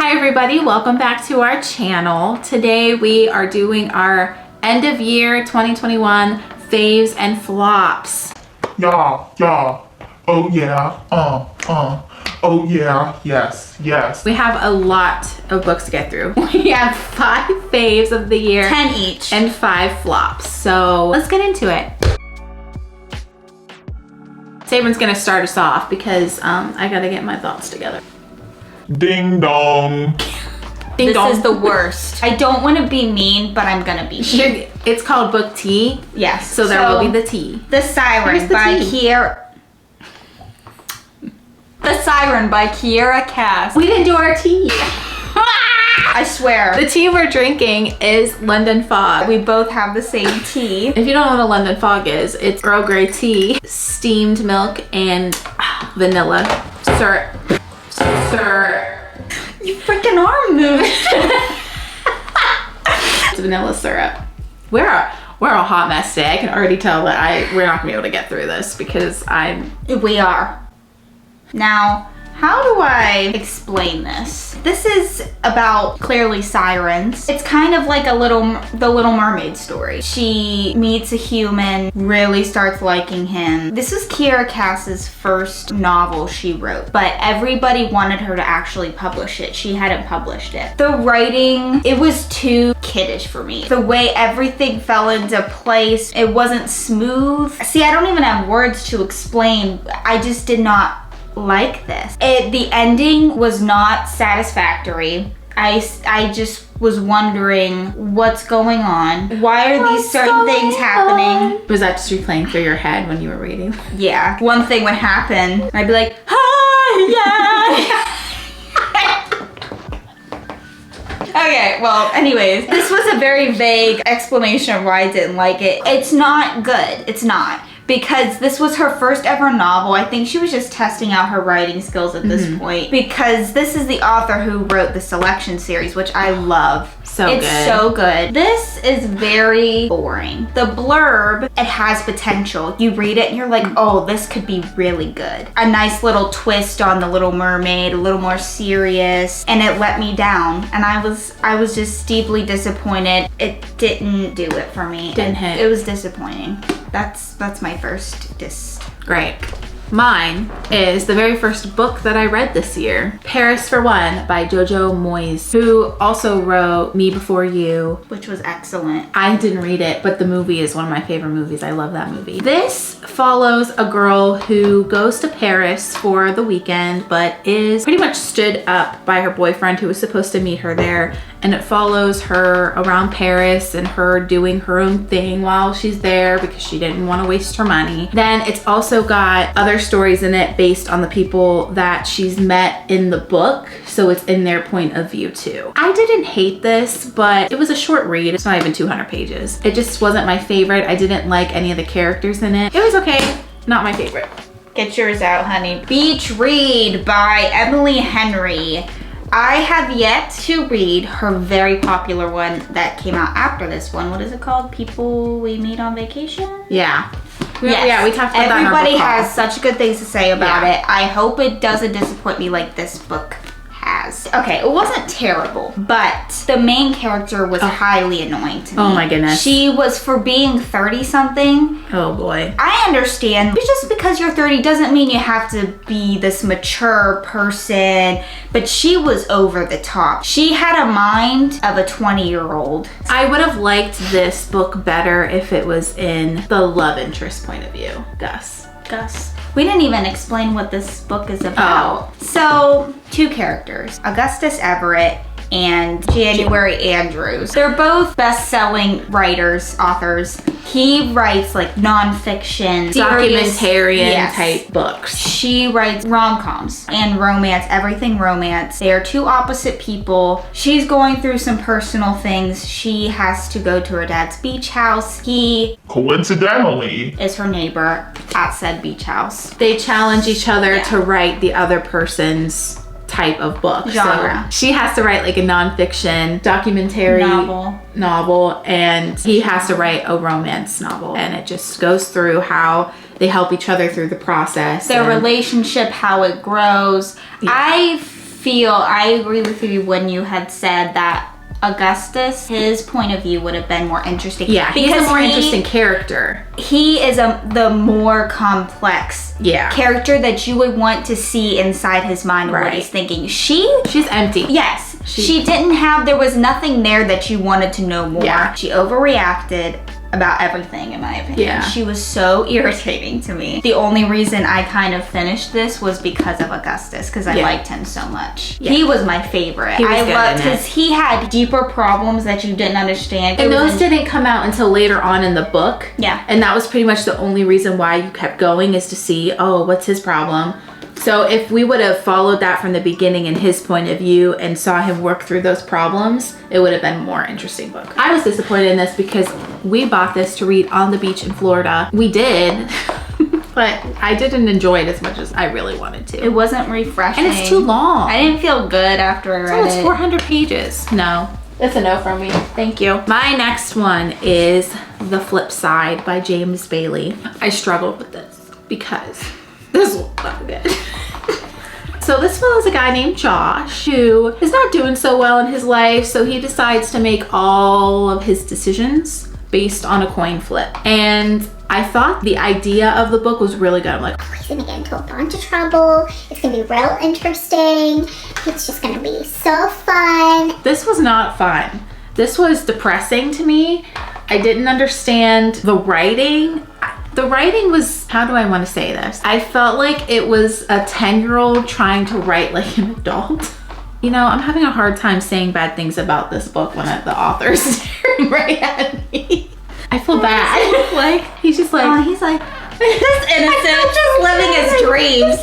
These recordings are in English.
Hi everybody, welcome back to our channel. Today we are doing our end of year 2021 faves and flops. Yeah, oh yeah, oh yeah, yes. We have a lot of books to get through. We have 5 faves of the year. 10 each. And 5 flops. So let's get into it. Sabryn's gonna start us off because I gotta get my thoughts together. Ding dong. Ding This dong. is the worst. I don't want to be mean, but I'm gonna be mean. It's called BookTea. Yes. So there will be the tea. The Siren Here's the by tea. Kiera. The Siren by Kiera Cass. We didn't do our tea. I swear. The tea we're drinking is London Fog. We both have the same tea. If you don't know what a London Fog is, it's Earl Grey tea, steamed milk, and vanilla syrup. You freaking arm moved. It's vanilla syrup. We're a hot mess today. I can already tell that we're not gonna be able to get through this because We are. Now, how do I explain this? This is about clearly sirens. It's kind of like the Little Mermaid story. She meets a human, really starts liking him. This is Kiera Cass's first novel she wrote, but everybody wanted her to actually publish it. She hadn't published it. The writing, it was too kiddish for me. The way everything fell into place, it wasn't smooth. See, I don't even have words to explain. I just did not like this. The ending was not satisfactory. I just was wondering what's going on. Why are these certain things happening? Was that just replaying through your head when you were reading? Yeah. One thing would happen, and I'd be like, hi, yeah. Okay, well, anyways, this was a very vague explanation of why I didn't like it. It's not good. It's not. Because this was her first ever novel. I think she was just testing out her writing skills at this point. Because this is the author who wrote the Selection series, which I love. It's so good. This is very boring. The blurb, it has potential. You read it and you're like, oh, this could be really good. A nice little twist on the Little Mermaid, a little more serious, and it let me down. And I was just deeply disappointed. It didn't do it for me. Didn't hit. It was disappointing. That's my first diss. Great. Mine is the very first book that I read this year, Paris for One by Jojo Moyes, who also wrote Me Before You, Which was excellent. I didn't read it, but the movie is one of my favorite movies. I love that movie. This follows a girl who goes to Paris for the weekend, but is pretty much stood up by her boyfriend who was supposed to meet her there. And it follows her around Paris and her doing her own thing while she's there because she didn't want to waste her money. Then it's also got other stories in it based on the people that she's met in the book. So it's in their point of view too. I didn't hate this, but it was a short read. It's not even 200 pages. It just wasn't my favorite. I didn't like any of the characters in it. It was okay, not my favorite. Get yours out, honey. Beach Read by Emily Henry. I have yet to read her very popular one that came out after this one. What is it called? People We Meet on Vacation? Yeah. Yes. Yeah, we talked about that in our Everybody book haul. has such good things to say about it. I hope it doesn't disappoint me like this book has. Okay, it wasn't terrible, but the main character was highly annoying to me. Oh my goodness. She was, for being 30 something. Oh boy. I understand, but just because you're 30 doesn't mean you have to be this mature person, but she was over the top. She had a mind of a 20-year-old. I would have liked this book better if it was in the love interest point of view. Gus. We didn't even explain what this book is about. So, 2 characters, Augustus Everett and January Andrews. They're both best-selling authors. He writes like nonfiction, documentarian type books. She writes rom-coms and romance, everything romance. They are 2 opposite people. She's going through some personal things. She has to go to her dad's beach house. He Coincidentally is her neighbor at said beach house. They challenge each other to write the other person's type of book. Genre. So she has to write like a nonfiction documentary novel and he has to write a romance novel, and it just goes through how they help each other through the process. Their relationship, how it grows. Yeah. I I agree with you when you had said that Augustus, his point of view would have been more interesting. Yeah, he's a more interesting character. He is the more complex character that you would want to see inside his mind of what he's thinking. She's empty. Yes. She didn't have, there was nothing there that you wanted to know more. Yeah. She overreacted about everything, in my opinion. Yeah. She was so irritating to me. The only reason I kind of finished this was because of Augustus, because I liked him so much. Yeah. He was my favorite. I loved because he had deeper problems that you didn't understand. And those didn't come out until later on in the book. Yeah. And that was pretty much the only reason why you kept going, is to see, oh, what's his problem? So if we would have followed that from the beginning in his point of view and saw him work through those problems, it would have been a more interesting book. I was disappointed in this because we bought this to read on the beach in Florida. We did, but I didn't enjoy it as much as I really wanted to. It wasn't refreshing. And it's too long. I didn't feel good after I read it. It's 400 pages. No. It's a no from me. Thank you. My next one is The Flip Side by James Bailey. I struggled with this because this was not good. So this one is a guy named Josh who is not doing so well in his life, so he decides to make all of his decisions based on a coin flip. And I thought the idea of the book was really good. I'm like, oh, he's gonna get into a bunch of trouble. It's gonna be real interesting. It's just gonna be so fun. This was not fun. This was depressing to me. I didn't understand the writing. The writing was, how do I want to say this? I felt like it was a 10-year-old trying to write like an adult. You know, I'm having a hard time saying bad things about this book when the author is staring right at me. I feel bad. Like, he's just like, he's like, this innocent, just living his dreams.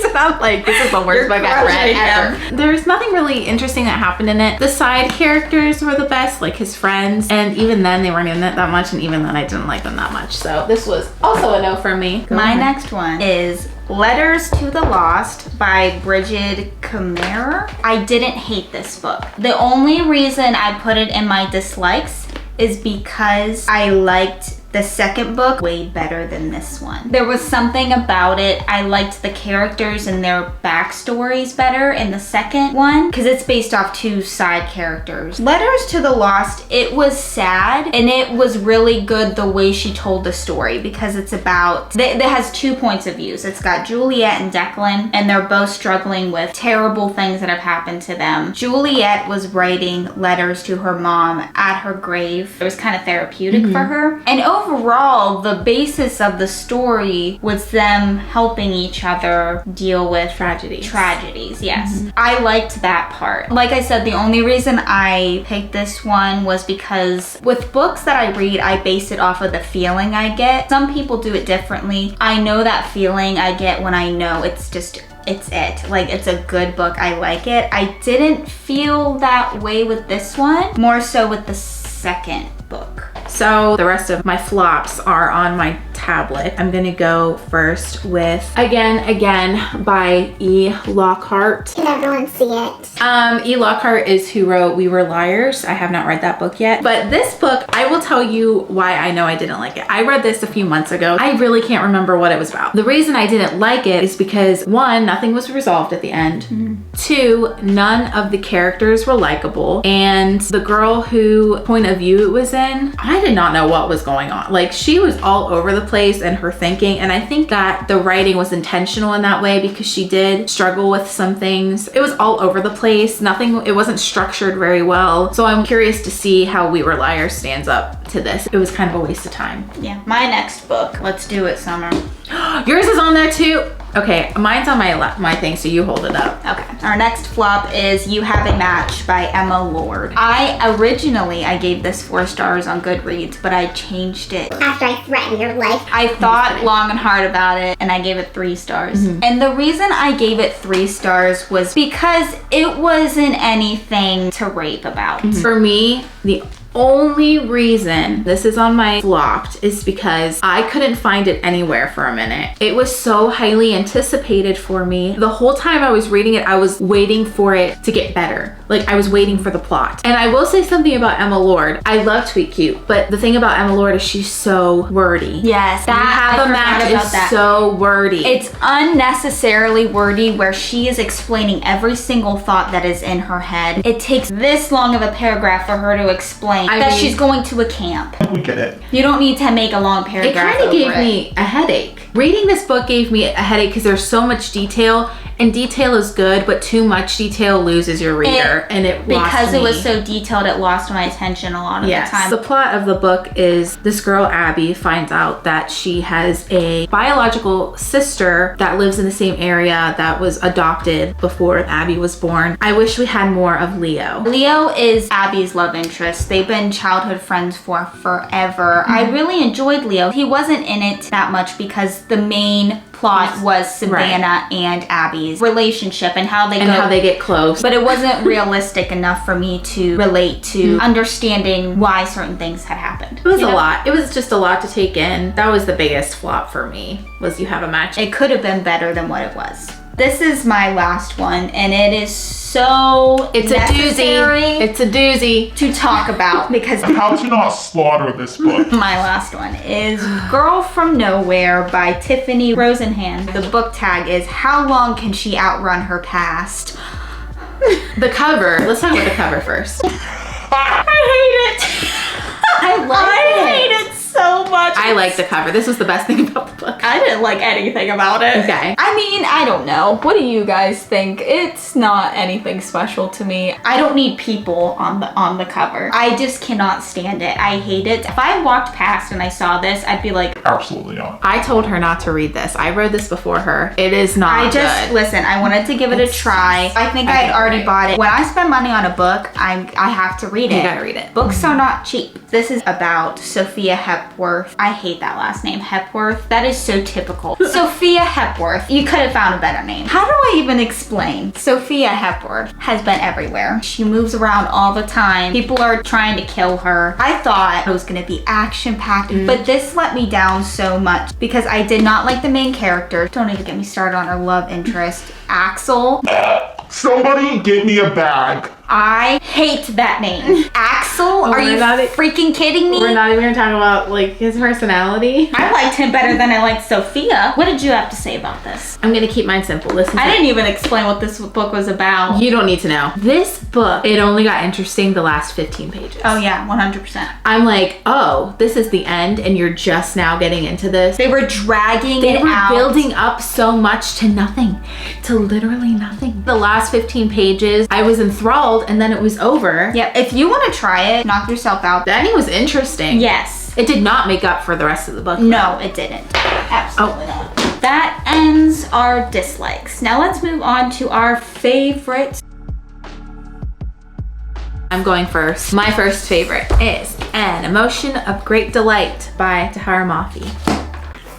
And I'm like, this is the worst book I've read ever. There's nothing really interesting that happened in it. The side characters were the best, like his friends, and even then they weren't in it that much, and even then I didn't like them that much. So this was also a no for me. My next one is Letters to the Lost by Bridget Kammerer. I didn't hate this book. The only reason I put it in my dislikes is because I liked the second book way better than this one. There was something about it. I liked the characters and their backstories better in the second one because it's based off two side characters. Letters to the Lost, it was sad and it was really good the way she told the story because it's about, it has 2 points of views. It's got Juliet and Declan and they're both struggling with terrible things that have happened to them. Juliet was writing letters to her mom at her grave. It was kind of therapeutic for her. And overall, the basis of the story was them helping each other deal with tragedies, yes. I liked that part. Like I said, the only reason I picked this one was because with books that I read, I base it off of the feeling I get. Some people do it differently. I know that feeling I get when I know it's it. Like, it's a good book. I like it. I didn't feel that way with this one, more so with the second book. So the rest of my flops are on my tablet. I'm gonna go first with Again by E. Lockhart. Can everyone see it? E. Lockhart is who wrote We Were Liars. I have not read that book yet, but this book, I will tell you why I know I didn't like it. I read this a few months ago. I really can't remember what it was about. The reason I didn't like it is because 1, nothing was resolved at the end. 2, none of the characters were likable, and the girl who point of view it was in, I did not know what was going on. Like, she was all over the place and her thinking, and I think that the writing was intentional in that way because she did struggle with some things. It was all over the place. It wasn't structured very well. So I'm curious to see how We Were Liars stands up to this. It was kind of a waste of time. Yeah, my next book. Let's do it, Summer. Yours is on there too. Okay, mine's on my thing, so you hold it up. Okay. Our next flop is You Have a Match by Emma Lord. Originally I gave this 4 stars on Goodreads, but I changed it. After I threatened your life. I thought long and hard about it, and I gave it 3 stars. And the reason I gave it 3 stars was because it wasn't anything to rape about. For me, the only reason this is on my flopped is because I couldn't find it anywhere for a minute. It was so highly anticipated for me. The whole time I was reading it, I was waiting for it to get better. Like I was waiting for the plot. And I will say something about Emma Lord. I love Tweet Cute, but the thing about Emma Lord is she's so wordy. Yes, You Have a Match is so wordy. It's unnecessarily wordy where she is explaining every single thought that is in her head. It takes this long of a paragraph for her to explain that she's going to a camp. We get it. You don't need to make a long paragraph. It kind of gave me a headache. Reading this book gave me a headache because there's so much detail, and detail is good, but too much detail loses your reader, and it lost because me. it was so detailed, it lost my attention a lot of the time. The plot of the book is this girl Abby finds out that she has a biological sister that lives in the same area that was adopted before Abby was born. I wish we had more of Leo. Leo is Abby's love interest. They've been childhood friends for forever. I really enjoyed Leo. He wasn't in it that much because the main plot was Savannah and Abby's relationship and how they get close. But it wasn't realistic enough for me to relate to understanding why certain things had happened. It was a lot. It was just a lot to take in. That was the biggest flop for me, was You Have a Match. It could have been better than what it was. This is my last one, and it is so necessary. It's a doozy to talk about because How to not slaughter this book. my last one is Girl from Nowhere by Tiffany Rosenhan. The book tag is How Long Can She Outrun Her Past? The cover. Let's talk about the cover first. I hate it. I hate it so much. I like the cover. This was the best thing about the book. I didn't like anything about it. Okay. I mean, I don't know. What do you guys think? It's not anything special to me. I don't need people on the cover. I just cannot stand it. I hate it. If I walked past and I saw this, I'd be like, Absolutely not. I told her not to read this. I read this before her. It is not good. Listen, I wanted to give it a try. I think I had already bought it. When I spend money on a book, I have to read it. You gotta read it. Books are not cheap. This is about Sophia Hepworth. I hate that last name, Hepworth. That is so typical. Sophia Hepworth. You could have found a better name. How do I even explain? Sophia Hepworth has been everywhere. She moves around all the time. People are trying to kill her. I thought it was gonna be action-packed, but this let me down so much because I did not like the main character. Don't even get me started on her love interest, Axel. Somebody get me a bag. I hate that name. Axel? Are you freaking kidding me? We're not even gonna talk about like his personality. I liked him better than I liked Sophia. What did you have to say about this? I'm gonna keep mine simple. Listen, I didn't even explain what this book was about. You don't need to know. This book, it only got interesting the last 15 pages. Oh yeah, 100%. I'm like, oh, this is the end and you're just now getting into this. They were dragging They it were out. building up so much to nothing, to literally nothing. The last 15 pages, I was enthralled and then it was over. Yeah, if you want to try it, knock yourself out. The ending was interesting. Yes. It did not make up for the rest of the book. No, it didn't. Absolutely not. That ends our dislikes. Now let's move on to our favorites. I'm going first. My first favorite is An Emotion of Great Delight by Tahara Mafi.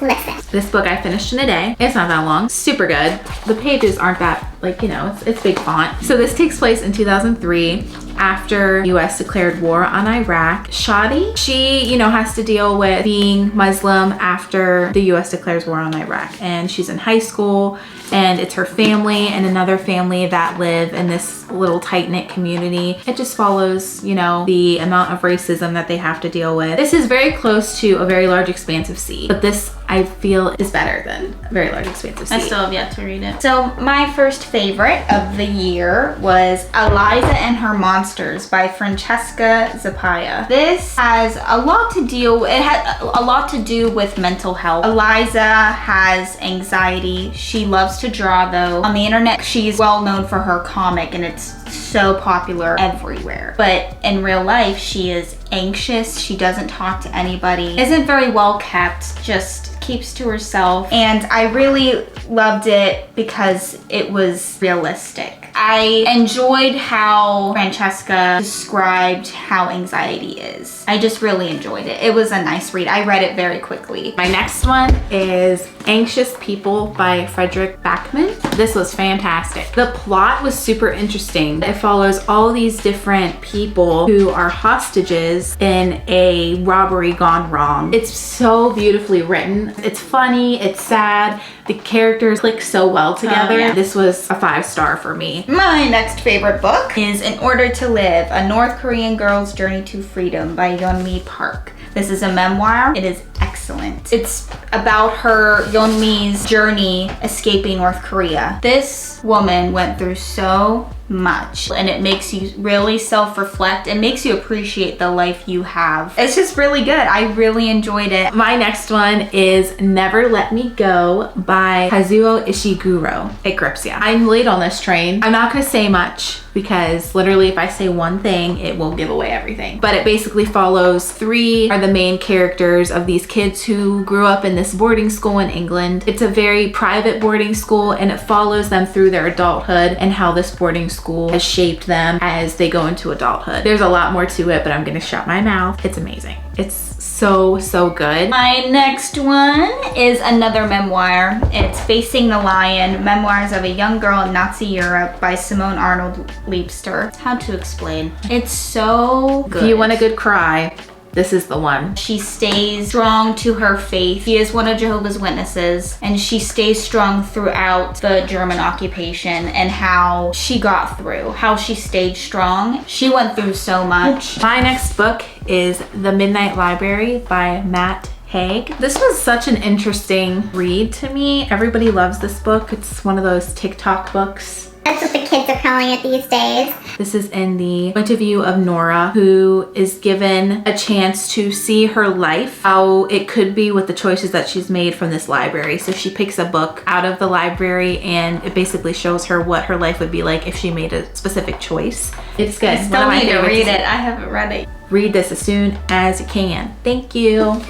Listen. This book I finished in a day. It's not that long. Super good. The pages aren't that, like, you know, it's big font. So this takes place in 2003 after US declared war on Iraq. Shadi, she, you know, has to deal with being Muslim after the US declares war on Iraq. And she's in high school and it's her family and another family that live in this little tight-knit community. It just follows, you know, the amount of racism that they have to deal with. This is very close to A Very Large Expanse of Sea, but this I feel is better than A Very Large Expanse of Sea. I still have yet to read it. So my first favorite of the year was Eliza and Her Monsters by Francesca Zappia. This has a lot to deal. It had a lot to do with mental health. Eliza has anxiety. She loves to draw though. On the internet, she's well known for her comic and it's so popular everywhere. But in real life, she is anxious. She doesn't talk to anybody. Isn't very well kept. Just keeps to herself. And I really loved it because it was realistic. I enjoyed how Francesca described how anxiety is. I just really enjoyed it. It was a nice read. I read it very quickly. My next one is Anxious People by Frederick Backman. This was fantastic. The plot was super interesting. It follows all these different people who are hostages in a robbery gone wrong. It's so beautifully written. It's funny, it's sad. The characters click so well together. Yeah. This was a 5-star for me. My next favorite book is In Order to Live, A North Korean Girl's Journey to Freedom by Yeonmi Park. This is a memoir. It is excellent. It's about her, Yeonmi's journey escaping North Korea. This woman went through so much, and it makes you really self-reflect and makes you appreciate the life you have. It's just really good. I really enjoyed it. My next one is Never Let Me Go by Kazuo Ishiguro. It grips ya. I'm late on this train. I'm not gonna say much because literally if I say one thing, it will give away everything. But it basically follows 3 are the main characters of these kids who grew up in this boarding school in England. It's a very private boarding school, and it follows them through their adulthood and how this boarding school has shaped them as they go into adulthood. There's a lot more to it, but I'm gonna shut my mouth. It's amazing. It's so good. My next one is another memoir. It's Facing the Lion, Memoirs of a Young Girl in Nazi Europe by Simone Arnold Leibster. How to explain? It's so good. If you want a good cry, this is the one. She stays strong to her faith. She is one of Jehovah's Witnesses, and she stays strong throughout the German occupation and how she got through, how she stayed strong. She went through so much. My next book is The Midnight Library by Matt Haig. This was such an interesting read to me. Everybody loves this book. It's one of those TikTok books. That's what the kids are calling it these days. This is in the point of view of Nora, who is given a chance to see her life, how it could be with the choices that she's made from this library. So she picks a book out of the library, and it basically shows her what her life would be like if she made a specific choice. It's good. I still need to read it. I haven't read it. Read this as soon as you can. Thank you.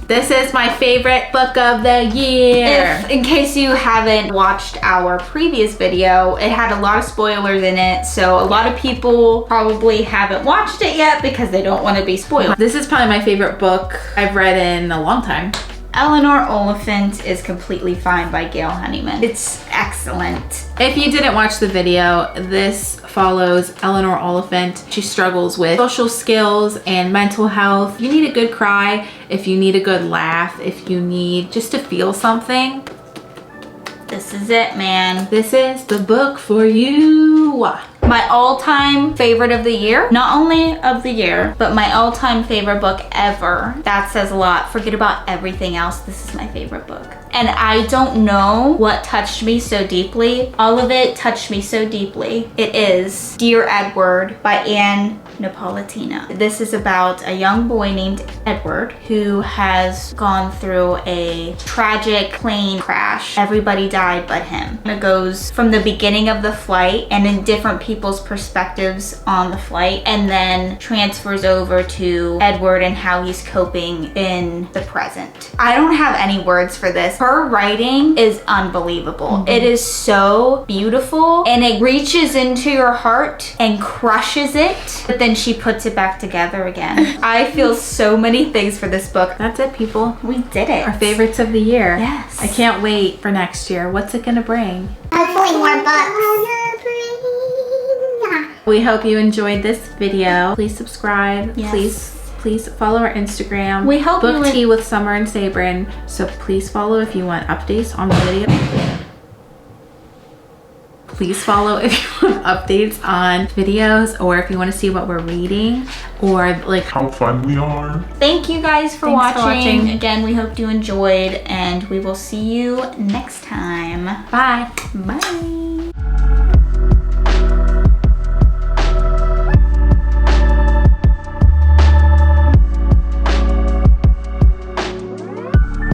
This is my favorite book of the year. In case you haven't watched our previous video, it had a lot of spoilers in it, so a lot of people probably haven't watched it yet because they don't want to be spoiled. This is probably my favorite book I've read in a long time. Eleanor Oliphant is Completely Fine by Gail Honeyman. It's excellent. If you didn't watch the video, this follows Eleanor Oliphant. She struggles with social skills and mental health. If you need a good cry, if you need a good laugh, if you need just to feel something, This is it, man. this is the book for you. My all-time favorite of the year, not only of the year, but my all-time favorite book ever. That says a lot. Forget about everything else. This is my favorite book. And I don't know what touched me so deeply. All of it touched me so deeply. It is Dear Edward by Anne Napolitano. This is about a young boy named Edward who has gone through a tragic plane crash. Everybody died but him. It goes from the beginning of the flight and in different people's perspectives on the flight, and then transfers over to Edward and how he's coping in the present. I don't have any words for this. Her writing is unbelievable. It is so beautiful, and it reaches into your heart and crushes it, but then she puts it back together again. I feel so many things for this book. That's it, people. We did it. Our favorites of the year. Yes. I can't wait for next year. What's it gonna bring? Hopefully more books. We hope you enjoyed this video. Please subscribe. Yes. Please follow our Instagram. We hope you BookTea with Summer and Sabryn. So please follow if you want updates on the video. Please follow if you want updates on videos, or if you want to see what we're reading, or like How fun we are. Thank you guys for Thanks for watching. watching. Again, we hope you enjoyed, and we will see you next time. bye. Bye.